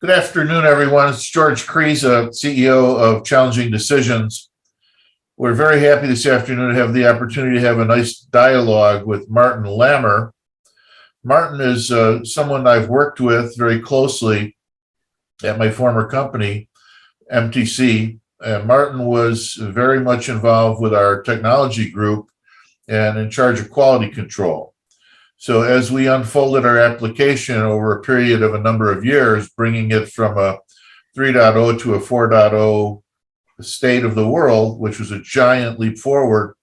Good afternoon, everyone. It's George Kriza, CEO of Challenging Decisions. We're very happy this afternoon to have the opportunity to have a nice dialogue with Martin Lammer. Martin is someone I've worked with very closely at my former company, MTC. Martin was very much involved with our technology group and in charge of quality control. So as we unfolded our application over a period of a number of years, bringing it from a 3.0 to a 4.0 state of the world, which was a giant leap forward,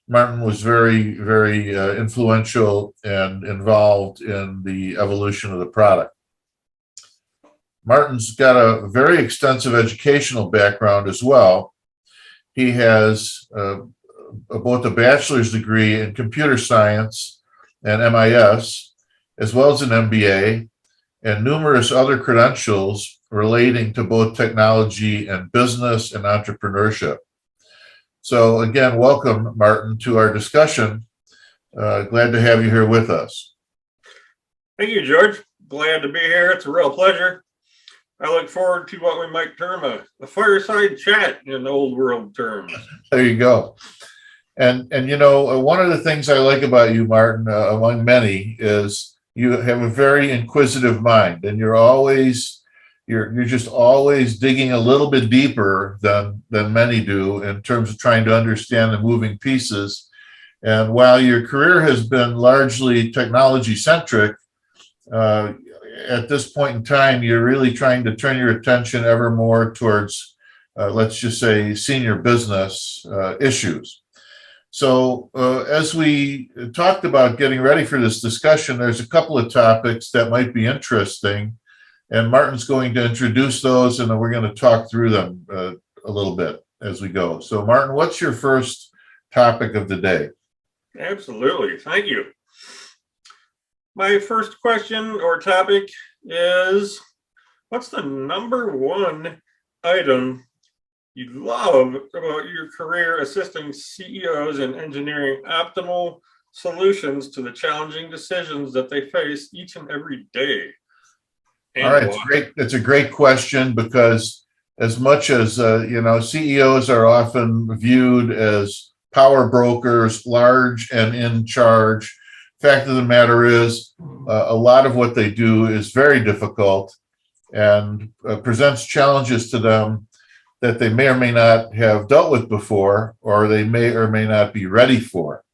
Martin was very influential and involved in the evolution of the product. Martin's got a very extensive educational background as well. He has both a bachelor's degree in computer science and MIS, as well as an MBA, and numerous other credentials relating to both technology and business and entrepreneurship. So again, welcome, Martin, to our discussion. Glad to have you here with us. Thank you, George. Glad to be here. It's a real pleasure. I look forward to what we might term a fireside chat in old world terms. There you go. And you know, one of the things I like about you, Martin, among many, is you have a very inquisitive mind, and you're just always digging a little bit deeper than many do in terms of trying to understand the moving pieces. And while your career has been largely technology centric, at this point in time, you're really trying to turn your attention ever more towards, let's just say, senior business issues. So as we talked about getting ready for this discussion, there's a couple of topics that might be interesting, and Martin's going to introduce those, and then we're going to talk through them a little bit as we go. So Martin, what's your first topic of the day? Absolutely. Thank you. My first question or topic is, what's the number one item you love about your career assisting CEOs in engineering optimal solutions to the challenging decisions that they face each and every day? All right, it's great. It's a great question, because as much as CEOs are often viewed as power brokers, large and in charge, fact of the matter is a lot of what they do is very difficult and presents challenges to them that they may or may not have dealt with before, or they may or may not be ready for.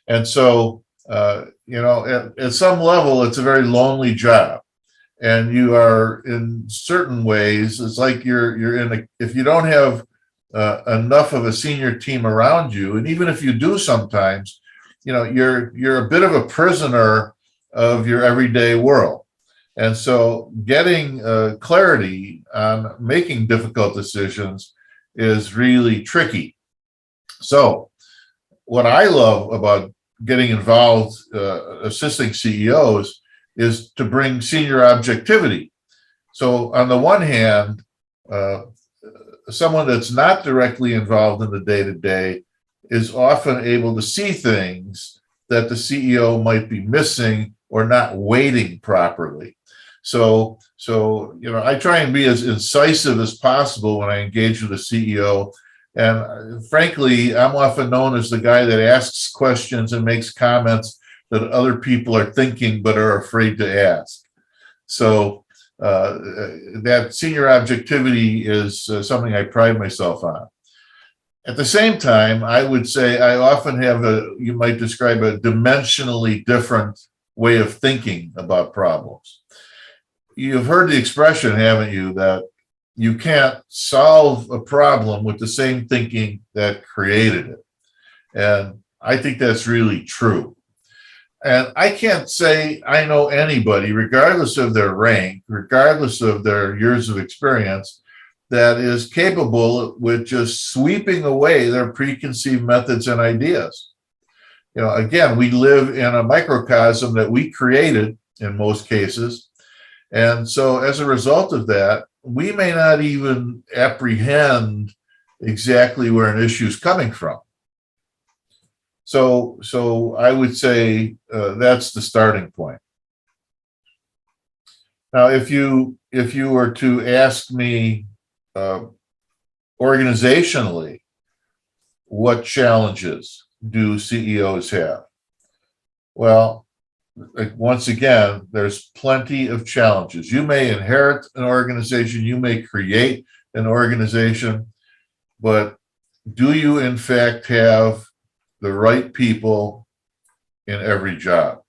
And so, at some level, it's a very lonely job. And you are, in certain ways, it's like if you don't have enough of a senior team around you, and even if you do sometimes, you're a bit of a prisoner of your everyday world. And so getting clarity on making difficult decisions is really tricky. So what I love about getting involved, assisting CEOs, is to bring senior objectivity. So on the one hand, someone that's not directly involved in the day-to-day is often able to see things that the CEO might be missing or not weighting properly. So I try and be as incisive as possible when I engage with a CEO. And frankly, I'm often known as the guy that asks questions and makes comments that other people are thinking but are afraid to ask. So that senior objectivity is something I pride myself on. At the same time, I would say I often have you might describe a dimensionally different way of thinking about problems. You've heard the expression, haven't you, that you can't solve a problem with the same thinking that created it. And I think that's really true. And I can't say I know anybody, regardless of their rank, regardless of their years of experience, that is capable with just sweeping away their preconceived methods and ideas. Again, we live in a microcosm that we created in most cases. And so as a result of that, we may not even apprehend exactly where an issue is coming from. So I would say that's the starting point. Now, if you if you were to ask me organizationally, what challenges do CEOs have? Well, once again, there's plenty of challenges. You may inherit an organization, you may create an organization, but do you in fact have the right people in every job?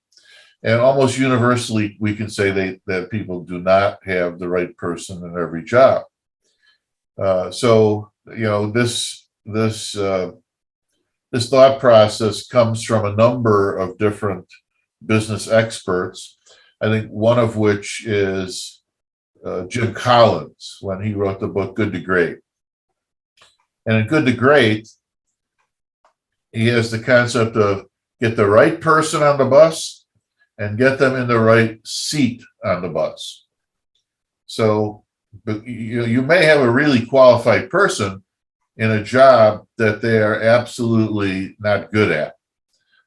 And almost universally, we can say that people do not have the right person in every job. So, this thought process comes from a number of different business experts. I think one of which is Jim Collins, when he wrote the book Good to Great. And in Good to Great, he has the concept of get the right person on the bus and get them in the right seat on the bus. So you may have a really qualified person in a job that they are absolutely not good at.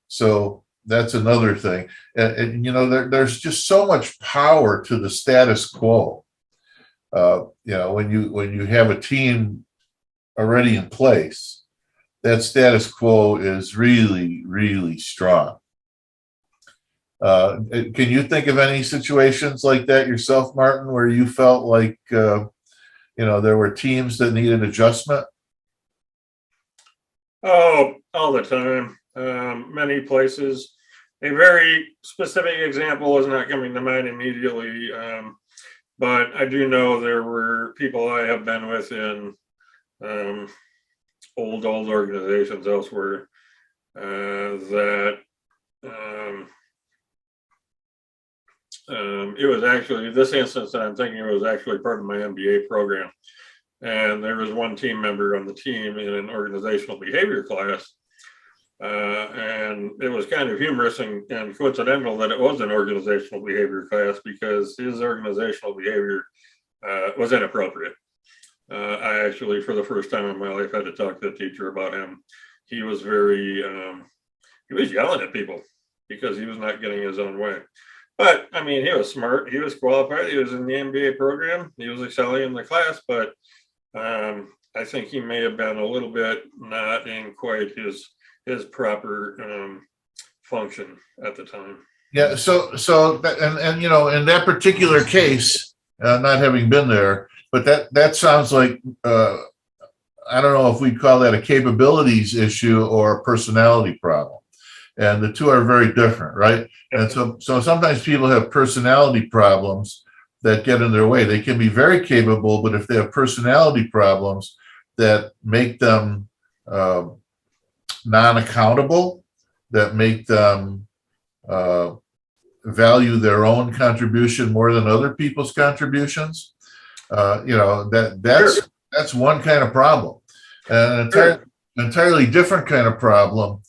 So that's another thing. And there's just so much power to the status quo. When you have a team already in place, that status quo is really, really strong. Can you think of any situations like that yourself, Martin, where you felt like there were teams that needed adjustment? Oh, all the time. Many places. A very specific example is not coming to mind immediately, but I do know there were people I have been with in old organizations elsewhere that it was actually, this instance that I'm thinking of was actually part of my MBA program. And there was one team member on the team in an organizational behavior class. And it was kind of humorous and coincidental that it was an organizational behavior class because his organizational behavior was inappropriate. I actually, for the first time in my life, had to talk to the teacher about him. He was he was yelling at people because he was not getting his own way. But I mean, he was smart, he was qualified, he was in the MBA program, he was excelling in the class, but I think he may have been a little bit not in quite his proper function at the time. Yeah. So in that particular case, not having been there, but that sounds like I don't know if we'd call that a capabilities issue or a personality problem, and the two are very different, right? And so sometimes people have personality problems that get in their way. They can be very capable, but if they have personality problems that make them non-accountable, that make them value their own contribution more than other people's contributions, that's one kind of problem. And an entirely different kind of problem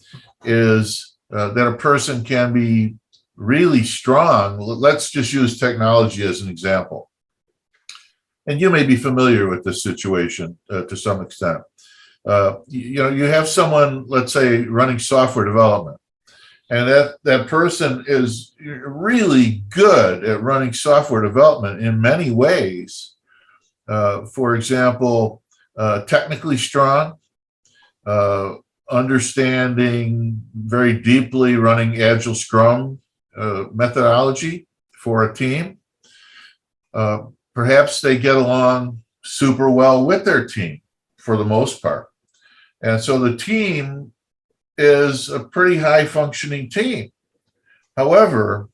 is that a person can be really strong. Let's just use technology as an example. And you may be familiar with this situation to some extent. You have someone, let's say, running software development, and that person is really good at running software development in many ways. For example, technically strong, understanding very deeply running Agile Scrum methodology for a team. Perhaps they get along super well with their team for the most part. And so the team is a pretty high functioning team. However,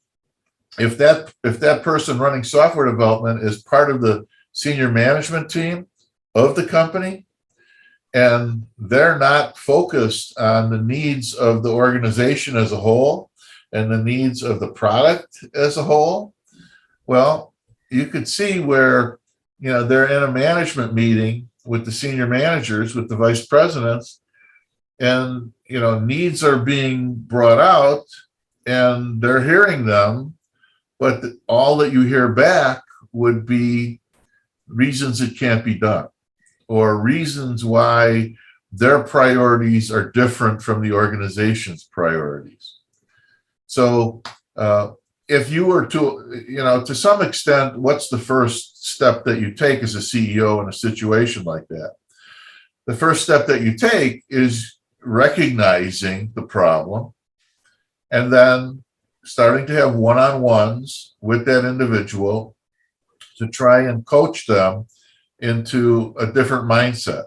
if that person running software development is part of the senior management team of the company, and they're not focused on the needs of the organization as a whole and the needs of the product as a whole, well, you could see where, they're in a management meeting with the senior managers, with the vice presidents, and, needs are being brought out and they're hearing them, but all that you hear back would be reasons it can't be done, or reasons why their priorities are different from the organization's priorities. So if you were to, to some extent, what's the first step that you take as a CEO in a situation like that? The first step that you take is recognizing the problem and then starting to have one-on-ones with that individual to try and coach them into a different mindset.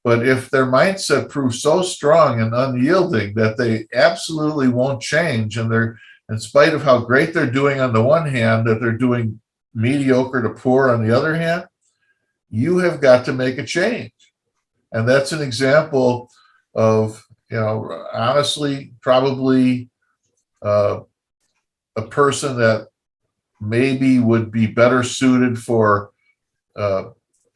But if their mindset proves so strong and unyielding that they absolutely won't change, and they're, in spite of how great they're doing on the one hand, that they're doing mediocre to poor on the other hand, you have got to make a change. And that's an example of, honestly, probably a person that maybe would be better suited for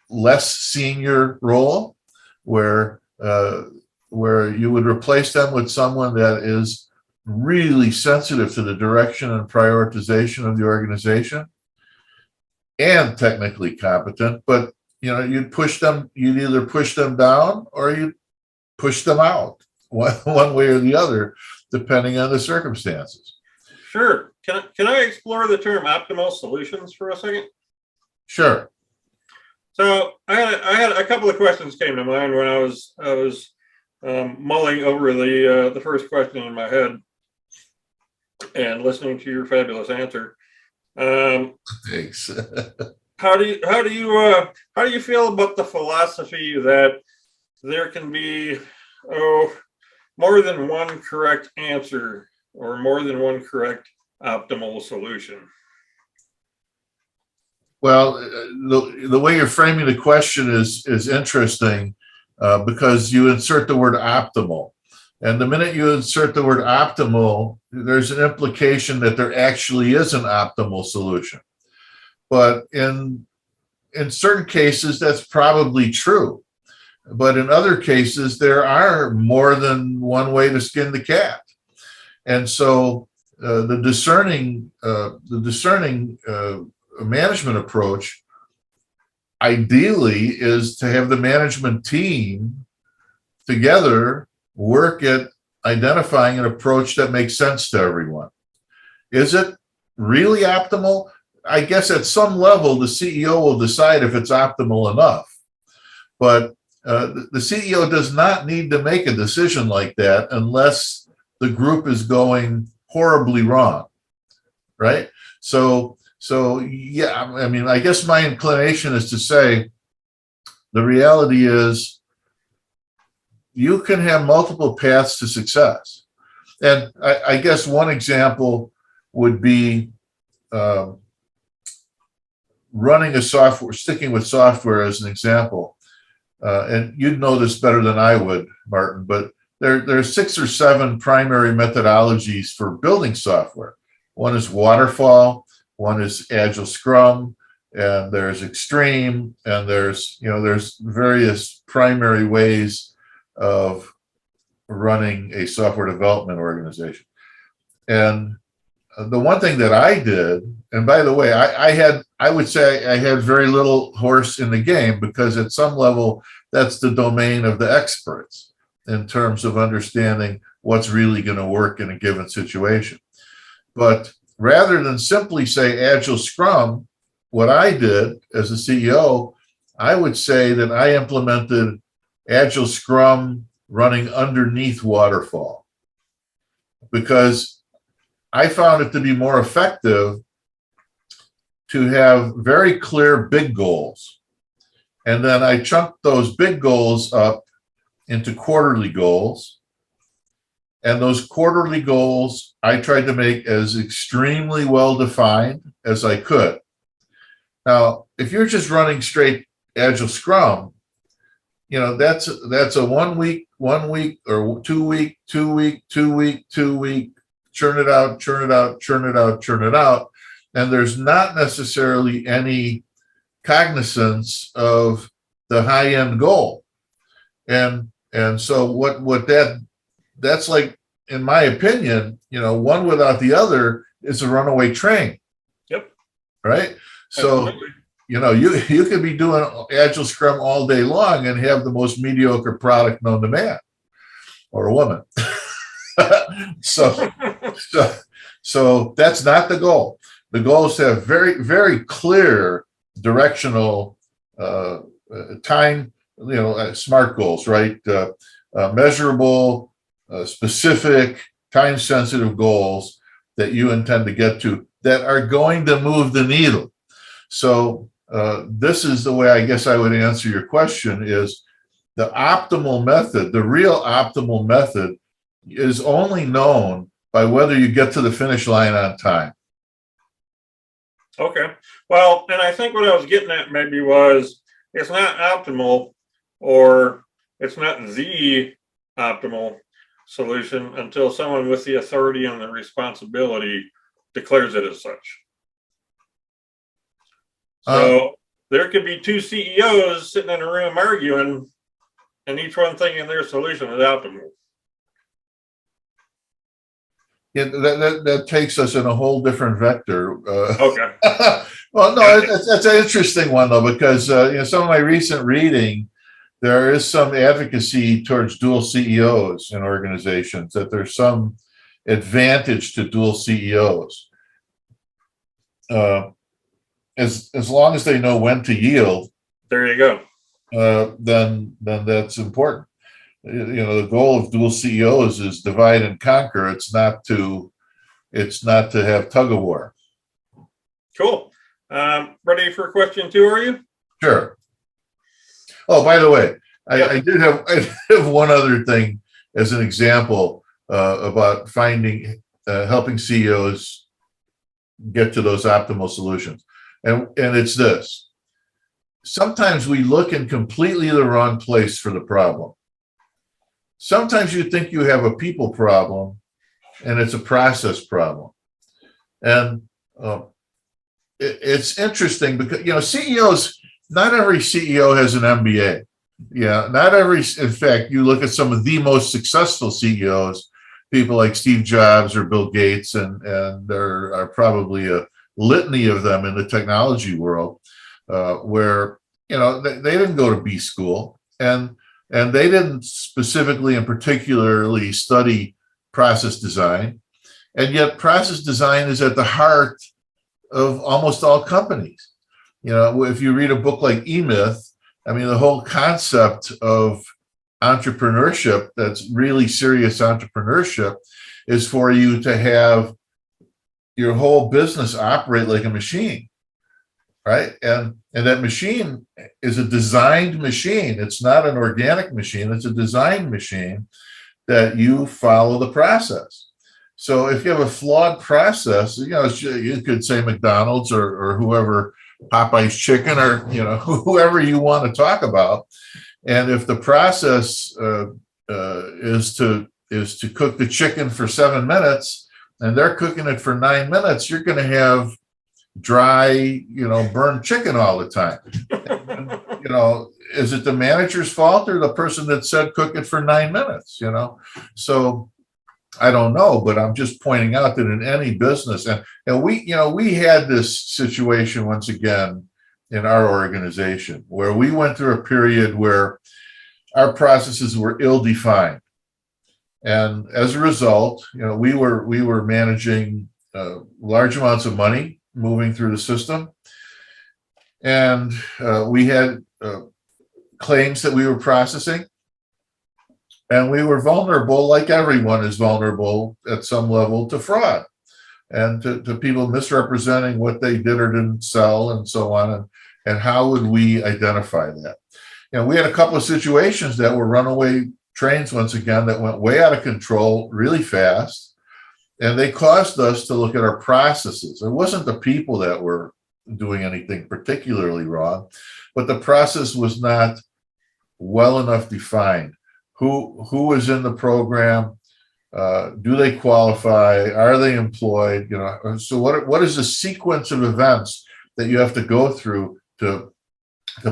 less senior role, where you would replace them with someone that is really sensitive to the direction and prioritization of the organization and technically competent, but you'd either push them down or you'd push them out, one way or the other, depending on the circumstances. Sure. Can I explore the term optimal solutions for a second? Sure. So I had a couple of questions came to mind when I was mulling over the first question in my head and listening to your fabulous answer. Thanks. How do you feel about the philosophy that there can be more than one correct answer or more than one correct optimal solution? Well, the way you're framing the question is interesting because you insert the word optimal. And the minute you insert the word optimal, there's an implication that there actually is an optimal solution. But in certain cases, that's probably true. But in other cases, there are more than one way to skin the cat. And so the discerning management approach ideally is to have the management team together work at identifying an approach that makes sense to everyone. Is it really optimal? I guess at some level, the CEO will decide if it's optimal enough. But the CEO does not need to make a decision like that unless the group is going horribly wrong, right? So yeah, I mean, I guess my inclination is to say the reality is you can have multiple paths to success. And I guess one example would be running a software, sticking with software as an example. And you'd know this better than I would, Martin, but there are 6 or 7 primary methodologies for building software. One is waterfall, one is Agile Scrum, and there's Extreme, and there's various primary ways of running a software development organization. And the one thing that I did, and by the way, I would say I had very little horse in the game, because at some level, that's the domain of the experts in terms of understanding what's really going to work in a given situation. But rather than simply say Agile Scrum, what I did as a CEO, I would say that I implemented Agile Scrum running underneath waterfall, because I found it to be more effective to have very clear big goals. And then I chunked those big goals up into quarterly goals. And those quarterly goals, I tried to make as extremely well defined as I could. Now, if you're just running straight Agile Scrum, that's a 1 week, or 2 week, 2 week, 2 week, 2 week, churn it out, churn it out, churn it out, churn it out. And there's not necessarily any cognizance of the high end goal. And so that's like, in my opinion, one without the other is a runaway train. Yep. Right. So, you could be doing Agile Scrum all day long and have the most mediocre product known to man or a woman. So So that's not the goal. The goal is to have very, very clear directional time, SMART goals, right? Measurable, specific, time-sensitive goals that you intend to get to that are going to move the needle. So this is the way I guess I would answer your question is the optimal method, the real optimal method is only known by whether you get to the finish line on time. Okay. Well, and I think what I was getting at maybe was it's not optimal or it's not the optimal solution until someone with the authority and the responsibility declares it as such. So there could be two CEOs sitting in a room arguing, and each one thinking their solution is optimal. Yeah, that takes us in a whole different vector. Okay. Well, no, that's an interesting one though, because some of my recent reading, there is some advocacy towards dual CEOs in organizations, that there's some advantage to dual CEOs. As long as they know when to yield. There you go. Then that's important. The goal of dual CEOs is divide and conquer. It's not to have tug of war. Cool. Ready for question 2, are you? Sure. Oh, by the way, I did have one other thing as an example about helping CEOs get to those optimal solutions. And it's this. Sometimes we look in completely the wrong place for the problem. Sometimes you think you have a people problem and it's a process problem. And it's interesting because, CEOs, not every CEO has an MBA. Yeah, in fact, you look at some of the most successful CEOs, people like Steve Jobs or Bill Gates, and there are probably a litany of them in the technology world where, they didn't go to B school and they didn't specifically and particularly study process design. And yet process design is at the heart of almost all companies. If you read a book like E-Myth, the whole concept of entrepreneurship, that's really serious entrepreneurship, is for you to have your whole business operate like a machine, right? And that machine is a designed machine. It's not an organic machine. It's a designed machine that you follow the process. So if you have a flawed process, you could say McDonald's or whoever, Popeye's Chicken, or whoever you want to talk about. And if the process is to cook the chicken for 7 minutes and they're cooking it for 9 minutes, you're going to have dry, burned chicken all the time. Is it the manager's fault or the person that said cook it for 9 minutes? So I don't know, but I'm just pointing out that in any business, and we had this situation once again in our organization where we went through a period where our processes were ill-defined, and as a result, we were managing large amounts of money moving through the system, and we had claims that we were processing. And we were vulnerable, like everyone is vulnerable at some level, to fraud and to people misrepresenting what they did or didn't sell and so on. And how would we identify that? We had a couple of situations that were runaway trains, once again, that went way out of control really fast. And they caused us to look at our processes. It wasn't the people that were doing anything particularly wrong, but the process was not well enough defined. Who is in the program? Do they qualify? Are they employed? So what is the sequence of events that you have to go through to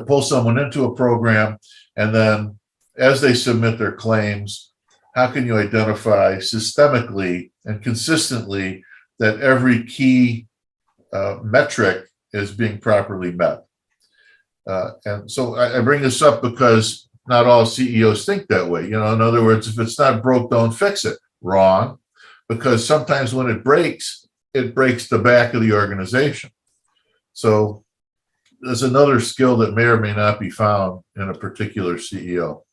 pull someone into a program? And then as they submit their claims, how can you identify systemically and consistently that every key metric is being properly met? And so I bring this up because not all CEOs think that way. In other words, if it's not broke, don't fix it. Wrong. because sometimes when it breaks the back of the organization. So there's another skill that may or may not be found in a particular CEO.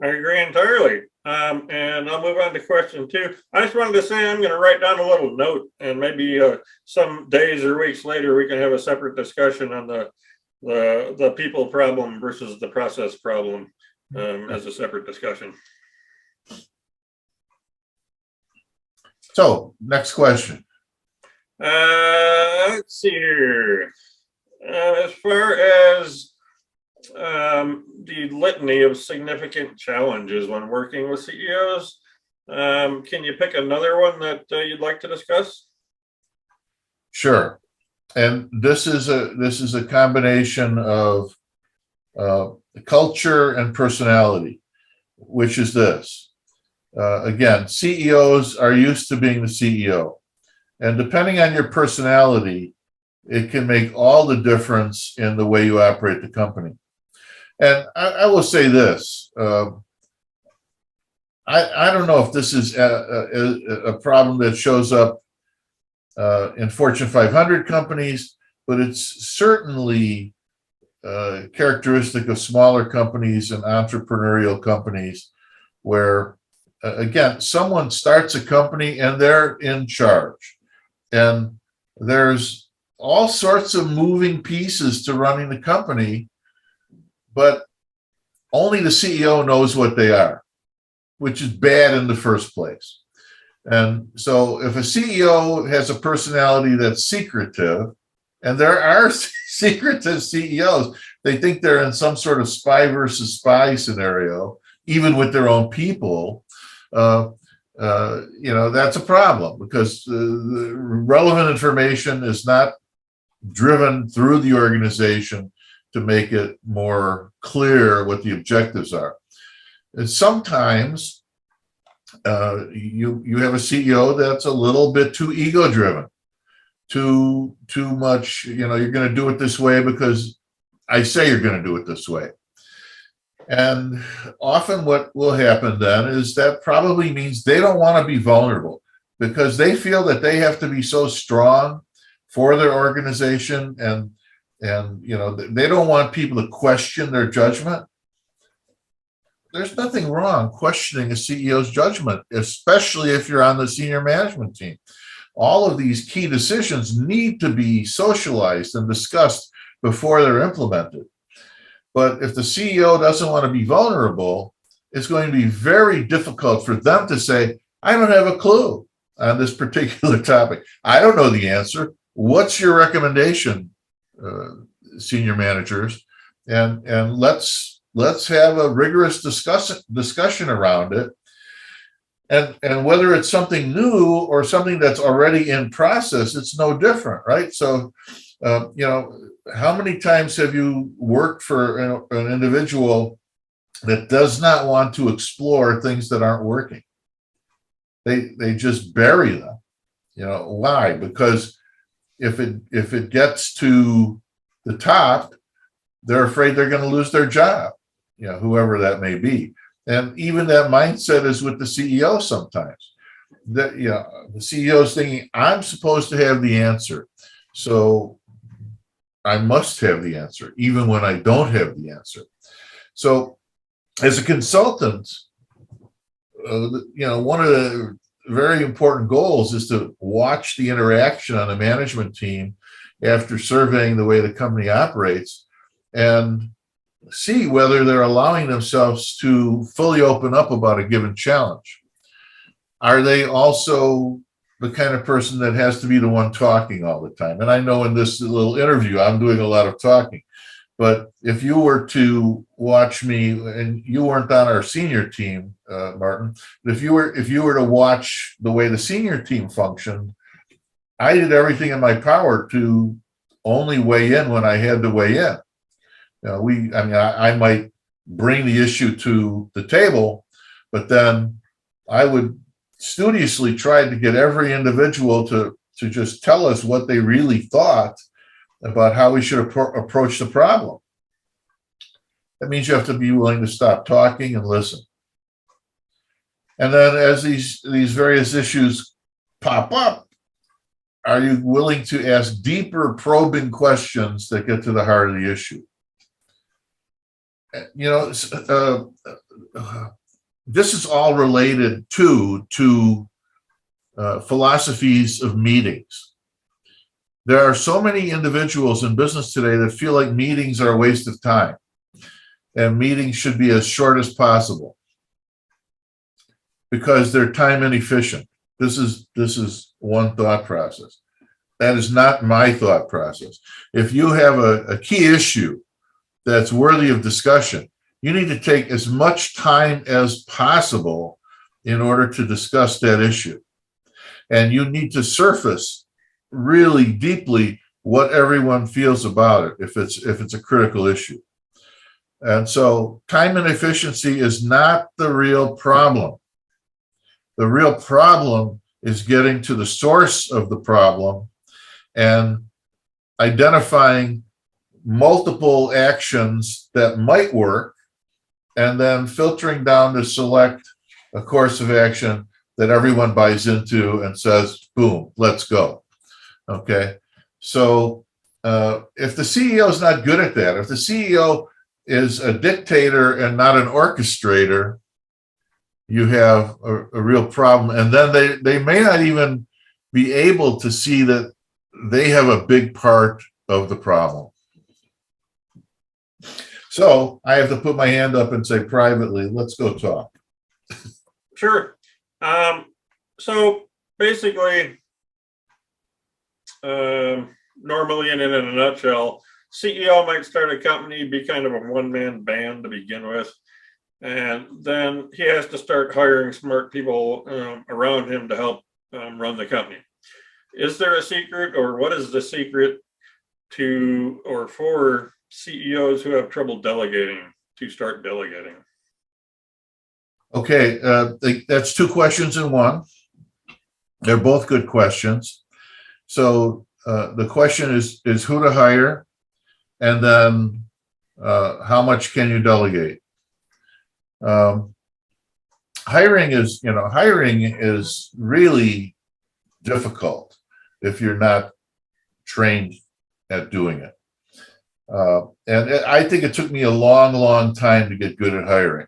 I agree entirely. And I'll move on to question 2. I just wanted to say I'm going to write down a little note, and maybe some days or weeks later we can have a separate discussion on the people problem versus the process problem as a separate discussion. So, next question. Let's see here. As far as the litany of significant challenges when working with CEOs, can you pick another one that you'd like to discuss? Sure. And this is a combination of culture and personality, which is this. Again, CEOs are used to being the CEO. And depending on your personality, it can make all the difference in the way you operate the company. And I will say this. I don't know if this is a problem that shows up in Fortune 500 companies, but it's certainly characteristic of smaller companies and entrepreneurial companies where, again, someone starts a company and they're in charge. And there's all sorts of moving pieces to running the company, but only the CEO knows what they are, which is bad in the first place. And so if a CEO has a personality that's secretive, and there are secretive CEOs, they think they're in some sort of spy versus spy scenario, even with their own people, that's a problem because the relevant information is not driven through the organization to make it more clear what the objectives are. And sometimes you have a CEO that's a little bit too ego driven, too much, you're going to do it this way because I say you're going to do it this way. And often what will happen then is that probably means they don't want to be vulnerable because they feel that they have to be so strong for their organization and they don't want people to question their judgment. There's nothing wrong questioning a CEO's judgment, especially if you're on the senior management team. All of these key decisions need to be socialized and discussed before they're implemented. But if the CEO doesn't want to be vulnerable, it's going to be very difficult for them to say, I don't have a clue on this particular topic. I don't know the answer. What's your recommendation, senior managers? And let's have a rigorous discussion around it. And whether it's something new or something that's already in process, it's no different, right? So, how many times have you worked for an individual that does not want to explore things that aren't working? They just bury them. Why? Because if it gets to the top, they're afraid they're going to lose their job, whoever that may be. And even that mindset is with the CEO sometimes. That the CEO is thinking, I'm supposed to have the answer, so I must have the answer, even when I don't have the answer. So, as a consultant, one of the very important goals is to watch the interaction on the management team after surveying the way the company operates and see whether they're allowing themselves to fully open up about a given challenge. Are they also the kind of person that has to be the one talking all the time? And I know in this little interview, I'm doing a lot of talking, but if you were to watch me, and you weren't on our senior team, Martin, but if you were to watch the way the senior team functioned, I did everything in my power to only weigh in when I had to weigh in. I might bring the issue to the table, but then I would studiously try to get every individual to just tell us what they really thought about how we should approach the problem. That means you have to be willing to stop talking and listen. And then as these various issues pop up, are you willing to ask deeper probing questions that get to the heart of the issue? You know, this is all related to philosophies of meetings. There are so many individuals in business today that feel like meetings are a waste of time, and meetings should be as short as possible because they're time inefficient. This is one thought process. That is not my thought process. If you have a key issue that's worthy of discussion, you need to take as much time as possible in order to discuss that issue. And you need to surface really deeply what everyone feels about it if it's a critical issue. And so time inefficiency is not the real problem. The real problem is getting to the source of the problem and identifying multiple actions that might work, and then filtering down to select a course of action that everyone buys into and says, boom, let's go. Okay. So if the CEO is not good at that, if the CEO is a dictator and not an orchestrator, you have a real problem. And then they may not even be able to see that they have a big part of the problem. So I have to put my hand up and say privately, let's go talk. Sure. So basically, normally and in a nutshell, CEO might start a company, be kind of a one-man band to begin with. And then he has to start hiring smart people around him to help run the company. Is there a secret, or what is the secret to or for CEOs who have trouble delegating to start delegating? Okay, that's two questions in one. They're both good questions. So the question is who to hire, and then how much can you delegate? Hiring is really difficult if you're not trained at doing it. And I think it took me a long, long time to get good at hiring.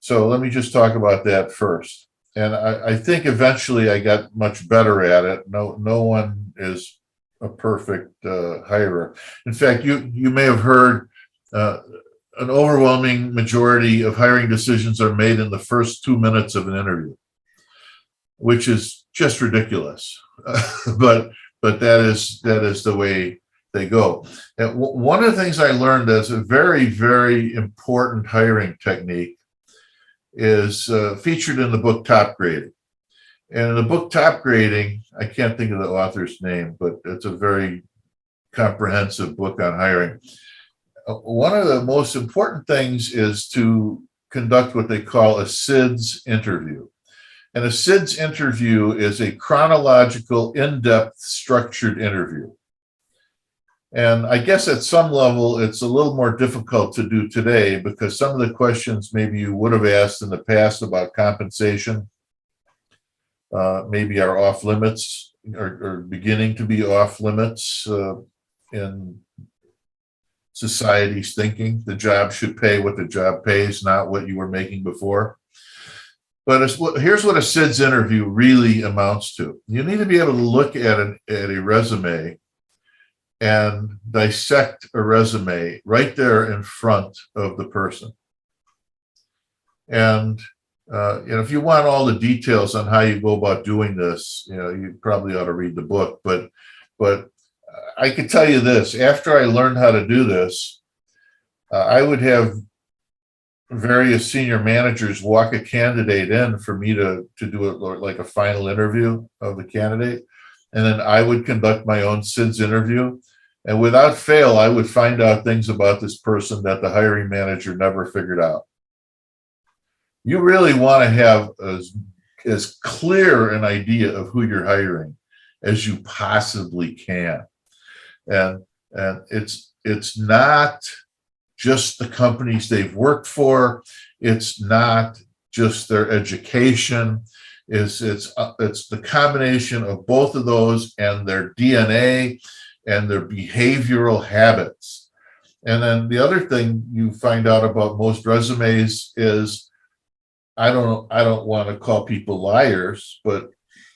So let me just talk about that first. And I think eventually I got much better at it. No one is a perfect hirer. In fact, you may have heard an overwhelming majority of hiring decisions are made in the first 2 minutes of an interview, which is just ridiculous. But that is the way they go. And one of the things I learned as a very, very important hiring technique is featured in the book Top Grading. And in the book Top Grading, I can't think of the author's name, but it's a very comprehensive book on hiring. One of the most important things is to conduct what they call a SIDS interview. And a SIDS interview is a chronological, in-depth, structured interview. And I guess at some level, it's a little more difficult to do today because some of the questions maybe you would have asked in the past about compensation maybe are off limits or beginning to be off limits in society's thinking. The job should pay what the job pays, not what you were making before. But here's what a SIDS interview really amounts to. You need to be able to look at a resume and dissect a resume right there in front of the person. And if you want all the details on how you go about doing this, you probably ought to read the book. But I can tell you this: after I learned how to do this, I would have various senior managers walk a candidate in for me to do it like a final interview of the candidate, and then I would conduct my own SIDS interview. And without fail, I would find out things about this person that the hiring manager never figured out. You really want to have as clear an idea of who you're hiring as you possibly can. And it's not just the companies they've worked for. It's not just their education. It's the combination of both of those and their DNA and their behavioral habits. And then the other thing you find out about most resumes is, I don't want to call people liars, but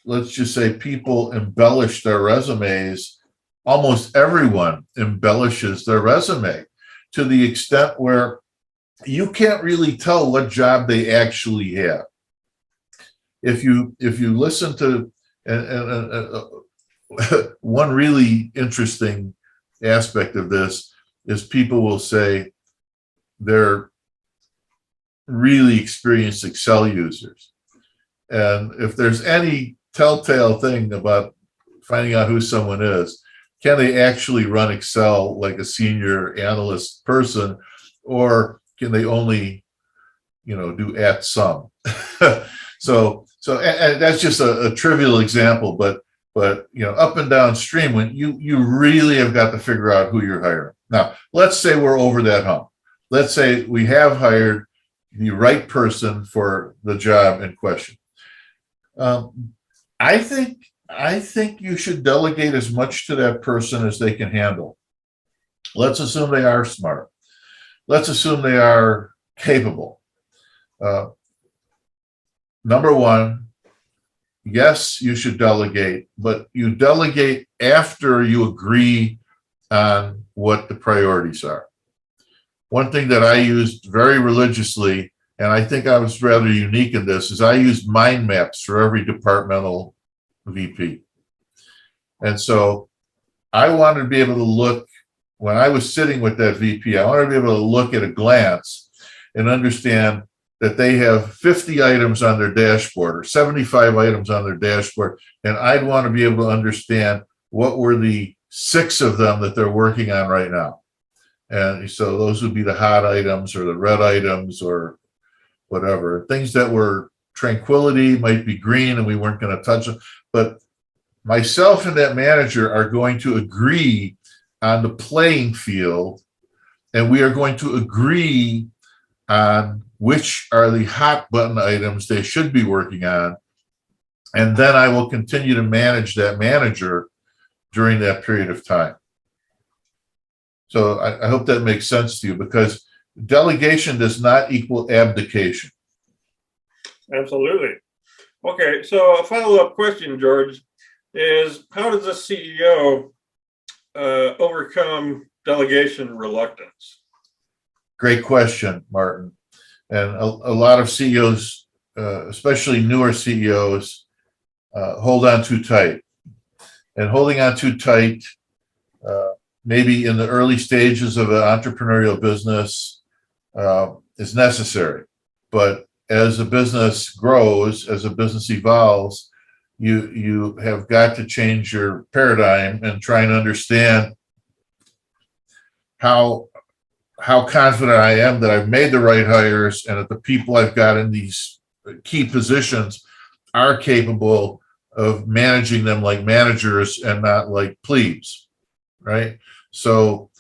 let's just say people embellish their resumes. Almost everyone embellishes their resume to the extent where you can't really tell what job they actually have. If you listen to one really interesting aspect of this is people will say they're really experienced Excel users. And if there's any telltale thing about finding out who someone is, can they actually run Excel like a senior analyst person, or can they only, do at sum? So and that's just a trivial example, but up and downstream, when you really have got to figure out who you're hiring. Now, let's say we're over that hump. Let's say we have hired the right person for the job in question. I think you should delegate as much to that person as they can handle. Let's assume they are smart. Let's assume they are capable. Number one, yes, you should delegate, but you delegate after you agree on what the priorities are. One thing that I used very religiously, and I think I was rather unique in this, is I used mind maps for every departmental VP. And so I wanted to be able to look, when I was sitting with that VP, I wanted to be able to look at a glance and understand that they have 50 items on their dashboard or 75 items on their dashboard. And I'd want to be able to understand what were the 6 of them that they're working on right now. And so those would be the hot items or the red items or whatever. Things that were tranquility might be green and we weren't going to touch them. But myself and that manager are going to agree on the playing field, and we are going to agree on which are the hot button items they should be working on. And then I will continue to manage that manager during that period of time. So I hope that makes sense to you, because delegation does not equal abdication. Absolutely. Okay, so a follow-up question, George, is how does a CEO overcome delegation reluctance? Great question, Martin. And a lot of CEOs, especially newer CEOs, hold on too tight. And holding on too tight, maybe in the early stages of an entrepreneurial business, is necessary. But as a business grows, as a business evolves, you have got to change your paradigm and try and understand how confident I am that I've made the right hires and that the people I've got in these key positions are capable of managing them like managers and not like plebes, right? So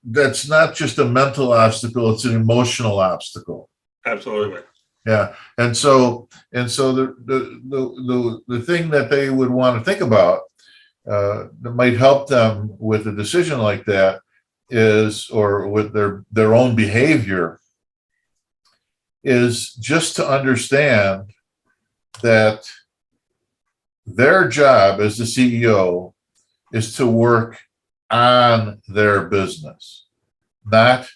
that's not just a mental obstacle, it's an emotional obstacle. Absolutely. Yeah. And so the thing that they would want to think about that might help them with a decision like that is, or with their own behavior, is just to understand that their job as the CEO is to work on their business, not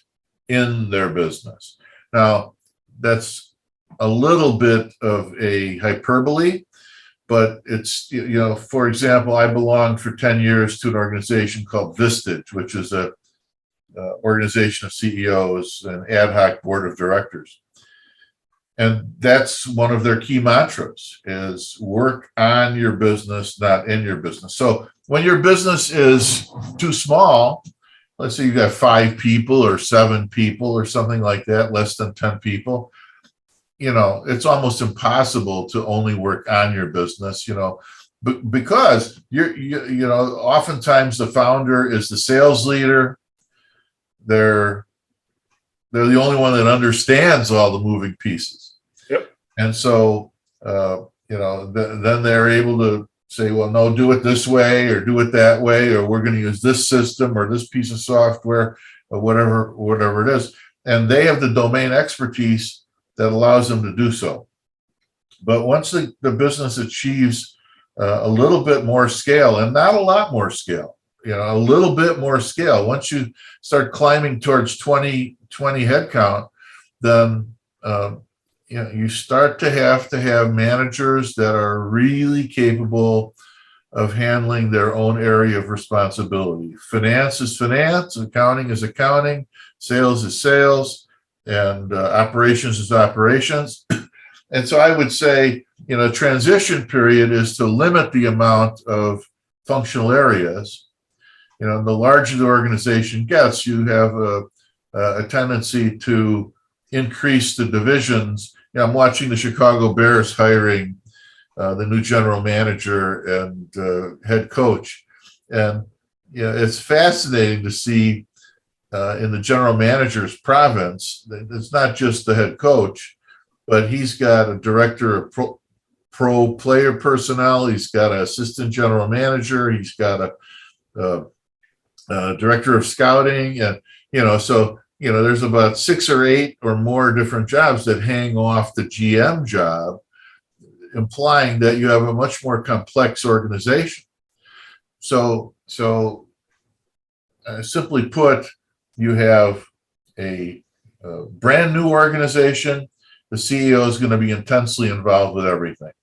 in their business. Now, that's a little bit of a hyperbole, but it's, for example, I belonged for 10 years to an organization called Vistage, which is a organization of CEOs and ad hoc board of directors. And that's one of their key mantras, is work on your business, not in your business. So when your business is too small, let's say you got 5 people or 7 people or something like that, less than 10 people, it's almost impossible to only work on your business, because oftentimes the founder is the sales leader. They're the only one that understands all the moving pieces. And so, then they're able to say, well, no, do it this way or do it that way, or we're going to use this system or this piece of software or whatever it is. And they have the domain expertise that allows them to do so. But once the business achieves a little bit more scale, and not a lot more scale, a little bit more scale, once you start climbing towards 20 headcount, then you start to have managers that are really capable of handling their own area of responsibility. Finance is finance, accounting is accounting, sales is sales, and operations is operations. And so I would say, transition period is to limit the amount of functional areas. The larger the organization gets, you have a tendency to increase the divisions. I'm watching the Chicago Bears hiring the new general manager and head coach. And it's fascinating to see in the general manager's province, it's not just the head coach, but he's got a director of pro player personnel. He's got an assistant general manager. He's got a director of scouting. And, so there's about 6 or 8 or more different jobs that hang off the GM job, implying that you have a much more complex organization. So simply put, you have a brand new organization. The CEO is going to be intensely involved with everything.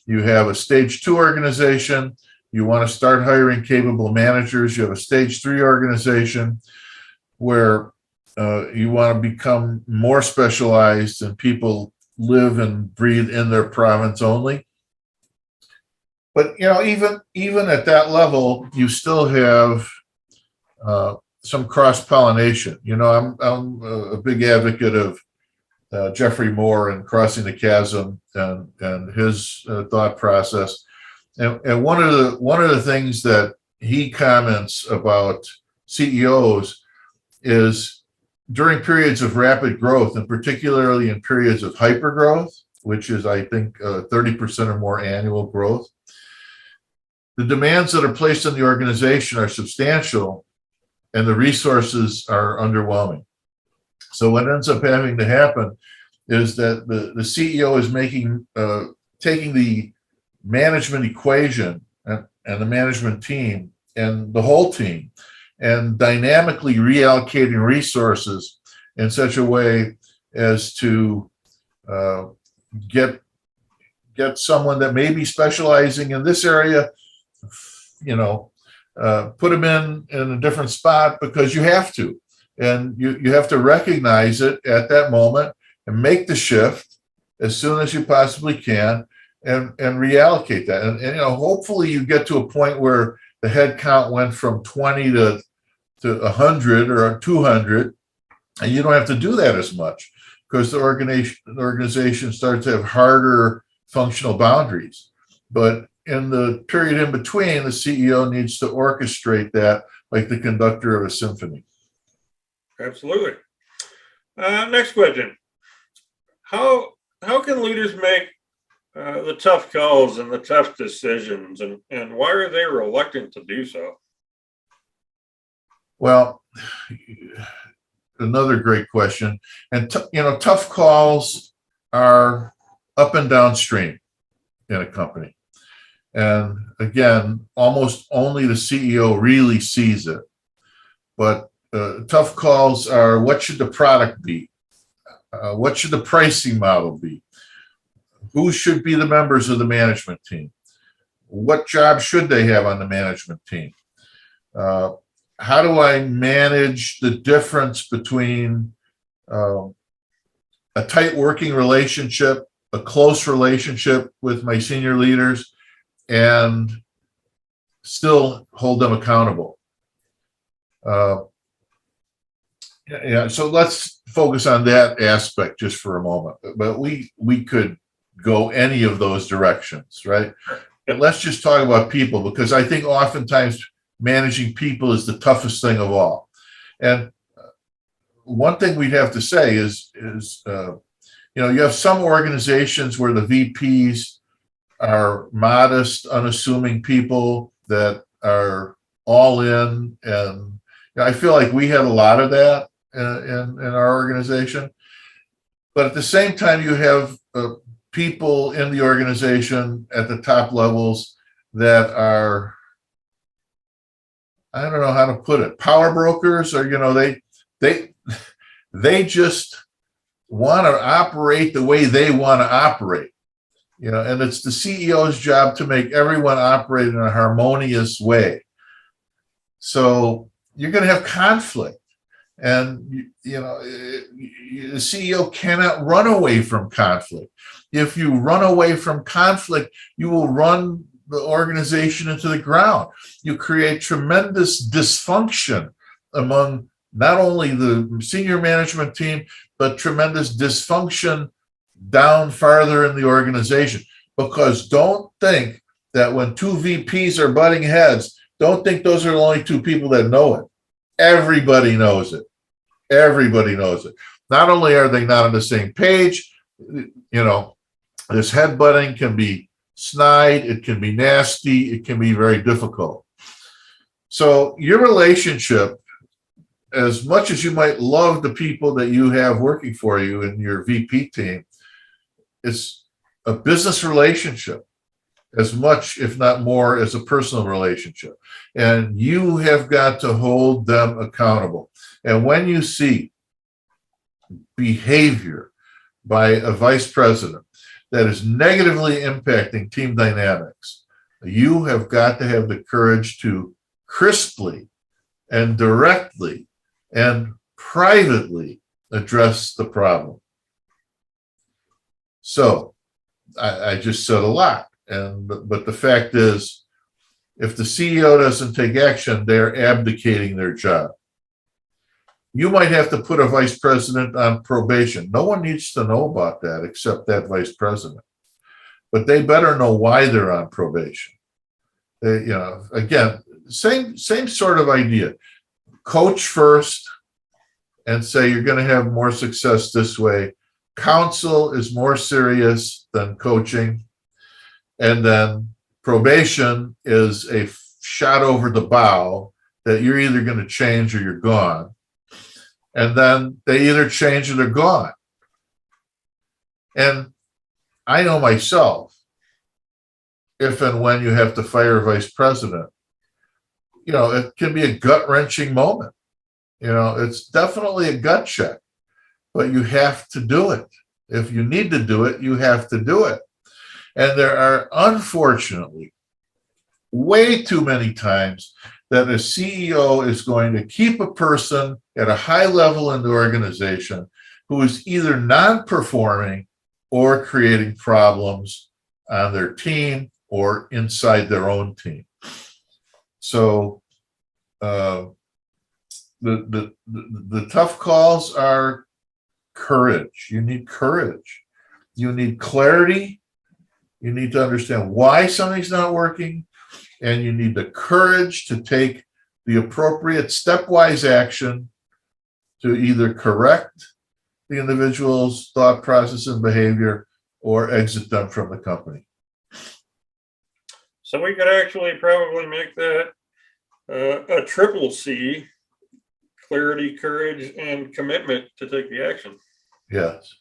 You have a stage 2 organization. You want to start hiring capable managers. You have a stage 3 organization where you want to become more specialized and people live and breathe in their province only. But, even at that level, you still have some cross-pollination. I'm a big advocate of Jeffrey Moore and Crossing the Chasm and his thought process. And one of the things that he comments about CEOs is during periods of rapid growth, and particularly in periods of hypergrowth, which is, I think, 30% or more annual growth, the demands that are placed on the organization are substantial and the resources are underwhelming. So what ends up having to happen is that the CEO is taking the management equation and the management team and the whole team and dynamically reallocating resources in such a way as to get someone that may be specializing in this area, put them in a different spot because you have to. And you have to recognize it at that moment and make the shift as soon as you possibly can and reallocate that. And hopefully you get to a point where the head count went from 20 to 100 or 200, and you don't have to do that as much because the organization starts to have harder functional boundaries. But in the period in between, the CEO needs to orchestrate that like the conductor of a symphony. Absolutely. Next question. How can leaders make the tough calls and the tough decisions, and why are they reluctant to do so? Well, another great question. And tough calls are up and downstream in a company. And again, almost only the CEO really sees it. But tough calls are, what should the product be? What should the pricing model be? Who should be the members of the management team? What job should they have on the management team? How do I manage the difference between a tight working relationship, a close relationship with my senior leaders, and still hold them accountable? So let's focus on that aspect just for a moment. But we could go any of those directions, right? And let's just talk about people, because I think oftentimes managing people is the toughest thing of all. And one thing we'd have to say is You have some organizations where the VPs are modest, unassuming people that are all in. And I feel like we had a lot of that in our organization. But at the same time, you have people in the organization at the top levels that are, I don't know how to put it, power brokers, or they just want to operate the way they want to operate. And it's the CEO's job to make everyone operate in a harmonious way. So you're going to have conflict, and the CEO cannot run away from conflict. If you run away from conflict, you will run the organization into the ground. You create tremendous dysfunction among not only the senior management team, but tremendous dysfunction down farther in the organization. Because don't think that when two VPs are butting heads, don't think those are the only two people that know it. Everybody knows it. Everybody knows it. Not only are they not on the same page, this headbutting can be snide, it can be nasty, it can be very difficult. So your relationship, as much as you might love the people that you have working for you in your VP team, it's a business relationship as much, if not more, as a personal relationship. And you have got to hold them accountable. And when you see behavior by a vice president that is negatively impacting team dynamics, you have got to have the courage to crisply and directly and privately address the problem. So I just said a lot, but the fact is, if the CEO doesn't take action, they're abdicating their job. You might have to put a vice president on probation. No one needs to know about that except that vice president. But they better know why they're on probation. Again, same sort of idea. Coach first and say you're going to have more success this way. Counsel is more serious than coaching. And then probation is a shot over the bow that you're either going to change or you're gone. And then they either change or they're gone. And I know myself, if and when you have to fire a vice president, it can be a gut-wrenching moment. It's definitely a gut check, but you have to do it. If you need to do it, you have to do it. And there are, unfortunately, way too many times that a CEO is going to keep a person at a high level in the organization who is either non-performing or creating problems on their team or inside their own team. So the tough calls are courage. You need courage. You need clarity. You need to understand why something's not working. And you need the courage to take the appropriate stepwise action to either correct the individual's thought process and behavior or exit them from the company. So we could actually probably make that a triple C: clarity, courage, and commitment to take the action. Yes.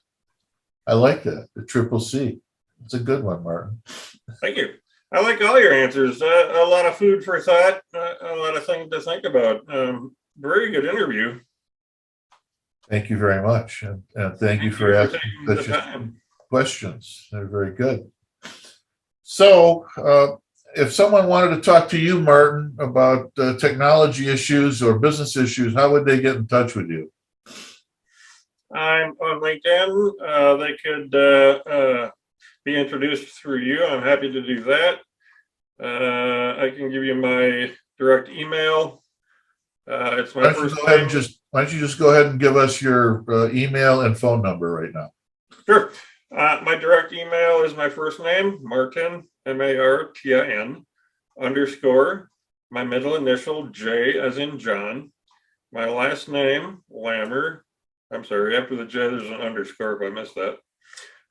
I like that. The triple C. It's a good one, Martin. Thank you. I like all your answers. A lot of food for thought, a lot of things to think about. Very good interview. Thank you very much. And thank you for asking such questions. They're very good. So if someone wanted to talk to you, Martin, about technology issues or business issues, how would they get in touch with you? I'm on LinkedIn. They could be introduced through you. I'm happy to do that. I can give you my direct email. It's my first name. Why don't you just go ahead and give us your email and phone number right now? Sure. My direct email is my first name, Martin, MARTIN, _ my middle initial, J as in John, my last name, Lammer. I'm sorry, after the J, there's an underscore if I missed that.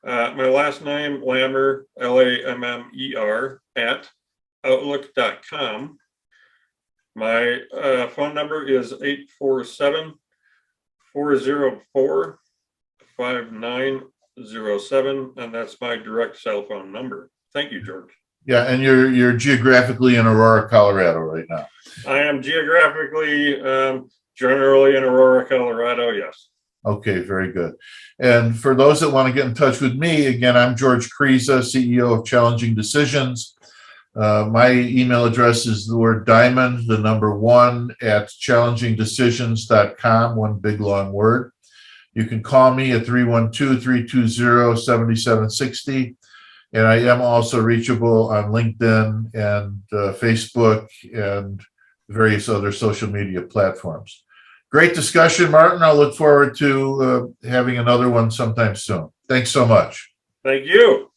My last name, Lammer, Lammer, at outlook.com. My phone number is 847-404-5907, and that's my direct cell phone number. Thank you, George. Yeah, and you're geographically in Aurora, Colorado right now. I am geographically generally in Aurora, Colorado, yes. Okay, very good. And for those that want to get in touch with me, again, I'm George Kriza, CEO of Challenging Decisions. My email address is the word diamond, the number 1 at challengingdecisions.com, one big long word. You can call me at 312-320-7760. And I am also reachable on LinkedIn and Facebook and various other social media platforms. Great discussion, Martin. I'll look forward to having another one sometime soon. Thanks so much. Thank you.